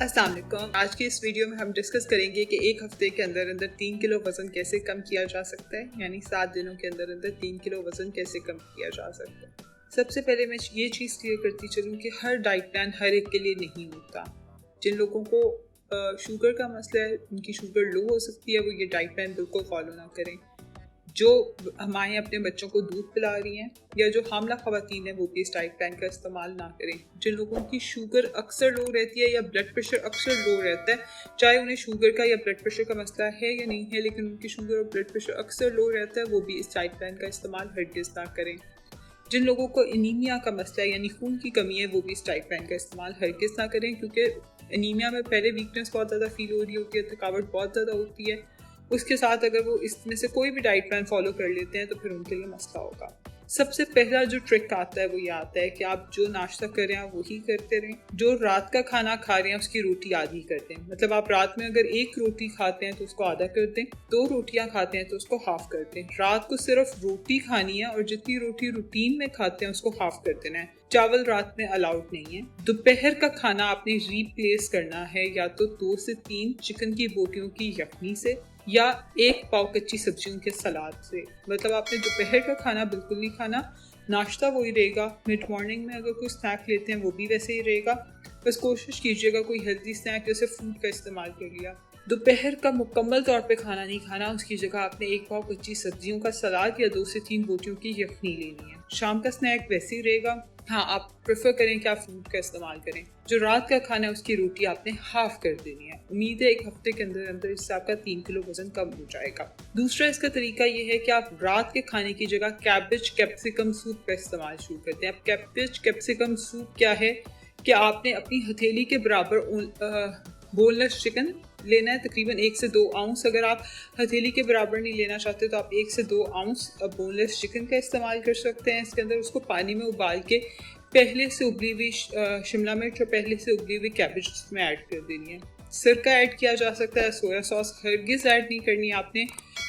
अस्सलाम वालेकुम। आज की इस वीडियो में हम डिस्कस करेंगे कि एक हफ्ते के अंदर अंदर 3 किलो वज़न कैसे कम किया जा सकता है, यानी 7 दिनों के अंदर अंदर 3 किलो वज़न कैसे कम किया जा सकता है। सबसे पहले मैं ये चीज़ क्लियर करती चलूँ कि हर डाइट प्लान हर एक के लिए नहीं होता। जिन लोगों को शुगर का मसला है, उनकी शुगर लो हो सकती है, वो ये डाइट प्लान बिल्कुल फॉलो ना करें। जो हमारे अपने बच्चों को दूध पिला रही हैं या जो हामला ख़वातीन हैं वो भी इस डाइट प्लान का इस्तेमाल ना करें। जिन लोगों की शुगर अक्सर लो रहती है या ब्लड प्रेशर अक्सर लो रहता है, चाहे उन्हें शुगर का या ब्लड प्रेशर का मसला है या नहीं है, लेकिन उनकी शुगर और ब्लड प्रेशर अक्सर लो रहता है, वो भी इस डाइट प्लान का इस्तेमाल हरगिज़ ना करें। जिन लोगों को एनीमिया का मसला है यानी खून की कमी है, वो भी इस डाइट प्लान का इस्तेमाल हरगिज़ ना करें, क्योंकि एनीमिया में पहले वीकनेस बहुत ज़्यादा फील हो रही होती है, थकावट बहुत ज़्यादा होती है। उसके साथ अगर वो इसमें से कोई भी डाइट प्लान फॉलो कर लेते हैं तो फिर उनके लिए मसला होगा। सबसे पहला जो ट्रिक आता है वो ये आता है कि आप जो नाश्ता कर रहे हैं वही करते रहें। जो रात का खाना खा रहे हैं उसकी रोटी आधी कर दें। मतलब आप रात में अगर 1 रोटी खाते हैं तो उसको आधा कर दें, 2 रोटियां खाते हैं तो उसको हाफ कर दें। रात को सिर्फ रोटी खानी है और जितनी रोटी रूटीन में खाते हैं उसको हाफ कर देना है। चावल रात में अलाउड नहीं है। दोपहर का खाना आपने रिप्लेस करना है या तो 2 से 3 चिकन की बोटियों की यखनी से या 1 पाव कच्ची सब्जियों के सलाद से। मतलब आपने दोपहर का खाना बिल्कुल नहीं खाना, नाश्ता वही रहेगा। मिड मॉर्निंग में अगर कोई स्नैक लेते हैं वो भी वैसे ही रहेगा। बस कोशिश कीजिएगा कोई हेल्दी स्नैक जैसे फ्रूट का इस्तेमाल कर लिया। दोपहर का मुकम्मल तौर पे खाना नहीं खाना, उसकी जगह आपने 1 पाव कच्ची सब्जियों का सलाद या 2 से 3 बोटियों की यखनी लेनी है। शाम का स्नैक वैसे ही रहेगा। हाँ, आप प्रेफर करें कि आप फ्रूट का इस्तेमाल करें। जो रात का खाना है उसकी रोटी आपने हाफ कर देनी है। उम्मीद है 1 हफ्ते के अंदर अंदर इससे आपका 3 किलो वजन कम हो जाएगा। दूसरा इसका तरीका ये है कि आप रात के खाने की जगह कैबेज कैप्सिकम सूप का इस्तेमाल शुरू करते हैं। अब कैबेज कैप्सिकम सूप क्या है कि आपने अपनी हथेली के बराबर बोनलेस चिकन लेना है, तकरीबन 1 से 2 आउंस। अगर आप हथेली के बराबर नहीं लेना चाहते तो आप 1 से 2 आउंस बोनलेस चिकन का इस्तेमाल कर सकते हैं। इसके अंदर उसको पानी में उबाल के पहले से उबली हुई शिमला मिर्च और पहले से उबली हुई कैबेज उसमें ऐड कर देनी है। सिरका ऐड किया जा सकता है, सोया सॉस हरगिज़ ऐड नहीं करनी है आपने।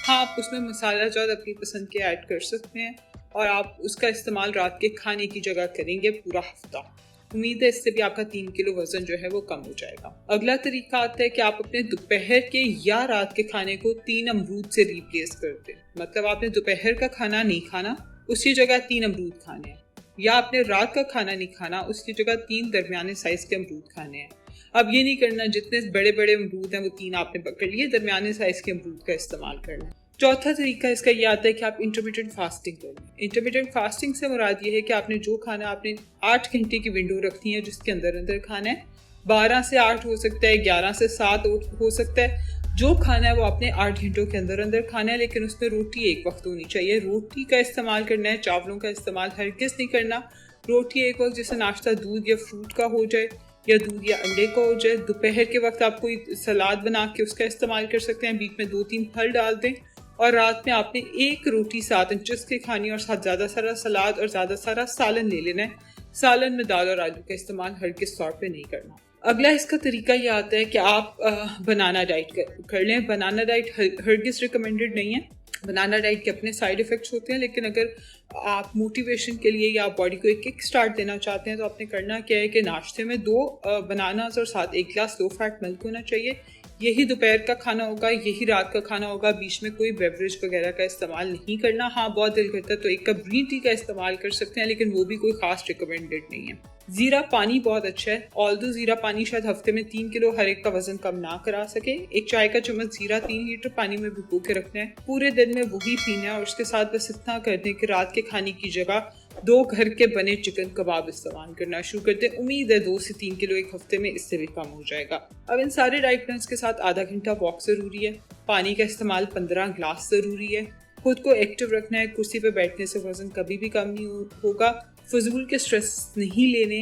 हाँ, आप उसमें मसाला जात अपनी पसंद के ऐड कर सकते हैं और आप उसका इस्तेमाल रात के खाने की जगह करेंगे पूरा हफ्ता। उम्मीद है इससे भी आपका 3 किलो वजन जो है वो कम हो जाएगा। अगला तरीका आता है कि आप अपने दोपहर के या रात के खाने को 3 अमरूद से रिप्लेस कर दें। मतलब आपने दोपहर का खाना नहीं खाना, उसकी जगह 3 अमरूद खाने हैं, या आपने रात का खाना नहीं खाना, उसकी जगह 3 दरमियाने साइज के अमरूद खाने हैं। अब ये नहीं करना जितने बड़े बड़े अमरूद हैं वो 3 आपने पकड़ लिए, दरमियाने साइज के अमरूद का इस्तेमाल करना है। चौथा तरीका इसका ये आता है कि आप इंटरमिटेंट फास्टिंग करें। इंटरमिटेंट फास्टिंग से मुराद ये है कि आपने जो खाना आपने 8 घंटे की विंडो रखनी है जिसके अंदर अंदर खाना है, 12 से 8 हो सकता है, 11 से 7 हो सकता है। जो खाना है वो आपने 8 घंटों के अंदर अंदर खाना है, लेकिन उसमें रोटी एक वक्त होनी चाहिए। रोटी का इस्तेमाल करना है, चावलों का इस्तेमाल हरगिज़ नहीं करना। रोटी एक वक्त जैसे नाश्ता दूध या फ्रूट का हो जाए या दूध या अंडे का हो जाए। दोपहर के वक्त आप कोई सलाद बना के उसका इस्तेमाल कर सकते हैं, बीच में 2-3 फल डाल दें। और रात में आपने 1 रोटी 7 इंचेस की खानी और साथ ज़्यादा सारा सलाद और ज़्यादा सारा सालन ले लेना है। सालन में दाल और आलू का इस्तेमाल हरगिज़ तौर पे नहीं करना। अगला इसका तरीका ये आता है कि आप बनाना डाइट कर लें। बनाना डाइट हरगिज़ रिकमेंडेड नहीं है। बनाना डाइट के अपने साइड इफ़ेक्ट्स होते हैं, लेकिन अगर आप मोटिवेशन के लिए या बॉडी को एक किक स्टार्ट देना चाहते हैं तो आपने करना क्या है कि नाश्ते में 2 बनानास और साथ 1 गिलास लो फैट मिल्क होना चाहिए। यही दोपहर का खाना होगा, यही रात का खाना होगा। बीच में कोई बेवरेज वगैरह का इस्तेमाल नहीं करना। हाँ, बहुत दिल करता है तो 1 कप ग्रीन टी का इस्तेमाल कर सकते हैं, लेकिन वो भी कोई खास रिकमेंडेड नहीं है। ज़ीरा पानी बहुत अच्छा है। ऑल्दो ज़ीरा पानी शायद हफ्ते में 3 किलो हर एक का वजन कम ना करा सके। 1 चाय का चम्मच ज़ीरा 3 लीटर पानी में भिगो के रखना है, पूरे दिन में वही पीना है। और उसके साथ बस इतना कर दें कि रात के खाने की जगह 2 घर के बने चिकन कबाब इस्तेमाल करना शुरू करते हैं। उम्मीद है 2 से 3 किलो 1 हफ्ते में इससे भी कम हो जाएगा। अब इन सारे डाइट प्लान्स के साथ आधा घंटा वॉक ज़रूरी है। पानी का इस्तेमाल 15 गिलास ज़रूरी है। खुद को एक्टिव रखना है। कुर्सी पे बैठने से वजन कभी भी कम नहीं होगा। फजूल के स्ट्रेस नहीं लेने,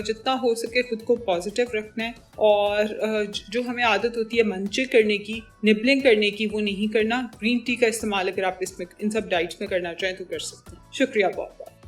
जितना हो सके खुद को पॉजिटिव रखना है। और जो हमें आदत होती है मंचे करने की, निबलिंग करने की, वो नहीं करना। ग्रीन टी का इस्तेमाल अगर आप इसमें इन सब डाइट्स में करना चाहें तो कर सकते हैं। शुक्रिया बहुत बहुत।